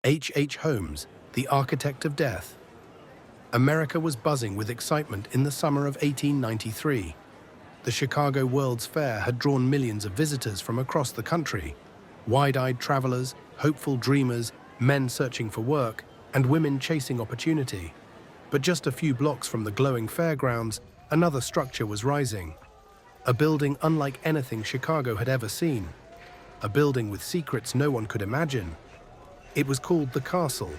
Holmes, the architect of death. America was buzzing with excitement in the summer of 1893. The Chicago World's Fair had drawn millions of visitors from across the country. Wide-eyed travelers, hopeful dreamers, men searching for work, and women chasing opportunity. But just a few blocks from the glowing fairgrounds, another structure was rising. A building unlike anything Chicago had ever seen. A building with secrets no one could imagine. It was called the Castle,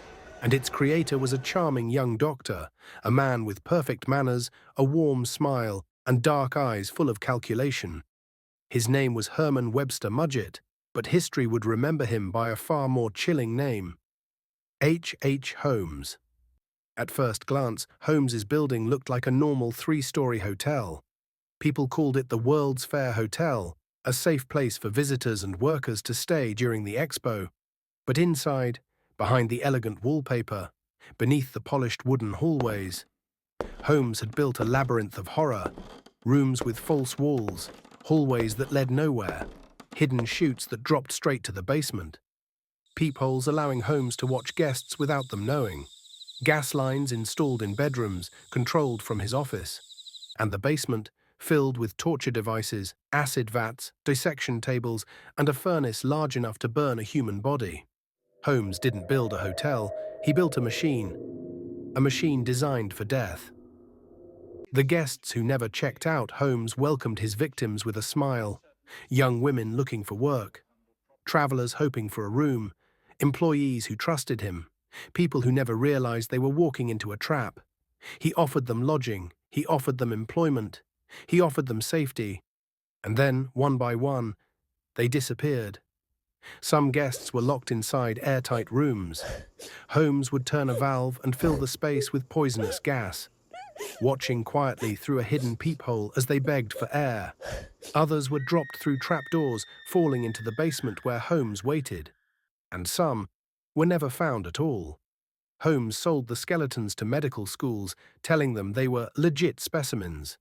and its creator was a charming young doctor, a man with perfect manners, a warm smile, and dark eyes full of calculation. His name was Herman Webster Mudgett, but history would remember him by a far more chilling name: Holmes. At first glance, Holmes's building looked like a normal three-story hotel. People called it the World's Fair Hotel, a safe place for visitors and workers to stay during the expo. But inside, behind the elegant wallpaper, beneath the polished wooden hallways, Holmes had built a labyrinth of horror: rooms with false walls, hallways that led nowhere, hidden chutes that dropped straight to the basement, peepholes allowing Holmes to watch guests without them knowing, gas lines installed in bedrooms controlled from his office, and the basement filled with torture devices, acid vats, dissection tables, and a furnace large enough to burn a human body. Holmes didn't build a hotel, he built a machine designed for death. The guests who never checked out Holmes welcomed his victims with a smile: young women looking for work, travelers hoping for a room, employees who trusted him, people who never realized they were walking into a trap. He offered them lodging, he offered them employment, he offered them safety, and then, one by one, they disappeared. Some guests were locked inside airtight rooms. Holmes would turn a valve and fill the space with poisonous gas, watching quietly through a hidden peephole as they begged for air. Others were dropped through trapdoors, falling into the basement where Holmes waited. And some were never found at all. Holmes sold the skeletons to medical schools, telling them they were legit specimens.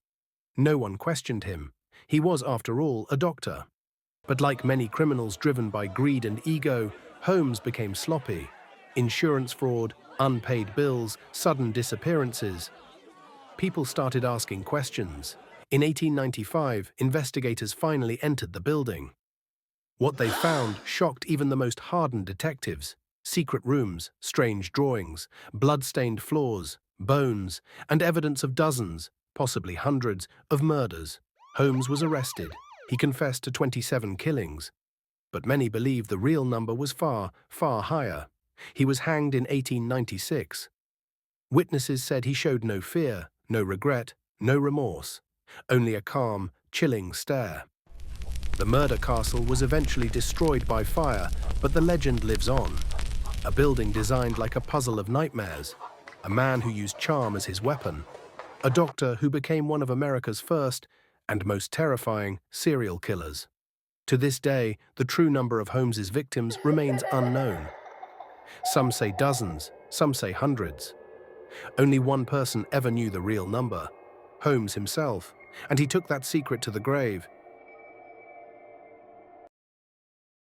No one questioned him. He was, after all, a doctor. But like many criminals driven by greed and ego, Holmes became sloppy. Insurance fraud, unpaid bills, sudden disappearances. People started asking questions. In 1895, investigators finally entered the building. What they found shocked even the most hardened detectives: secret rooms, strange drawings, blood-stained floors, bones, and evidence of dozens, possibly hundreds, of murders. Holmes was arrested. He confessed to 27 killings. But many believe the real number was far, far higher. He was hanged in 1896. Witnesses said he showed no fear, no regret, no remorse, only a calm, chilling stare. The murder castle was eventually destroyed by fire, but the legend lives on. A building designed like a puzzle of nightmares, a man who used charm as his weapon, a doctor who became one of America's first and most terrifying serial killers. To this day, the true number of Holmes's victims remains unknown. Some say dozens, some say hundreds. Only one person ever knew the real number: Holmes himself, and he took that secret to the grave.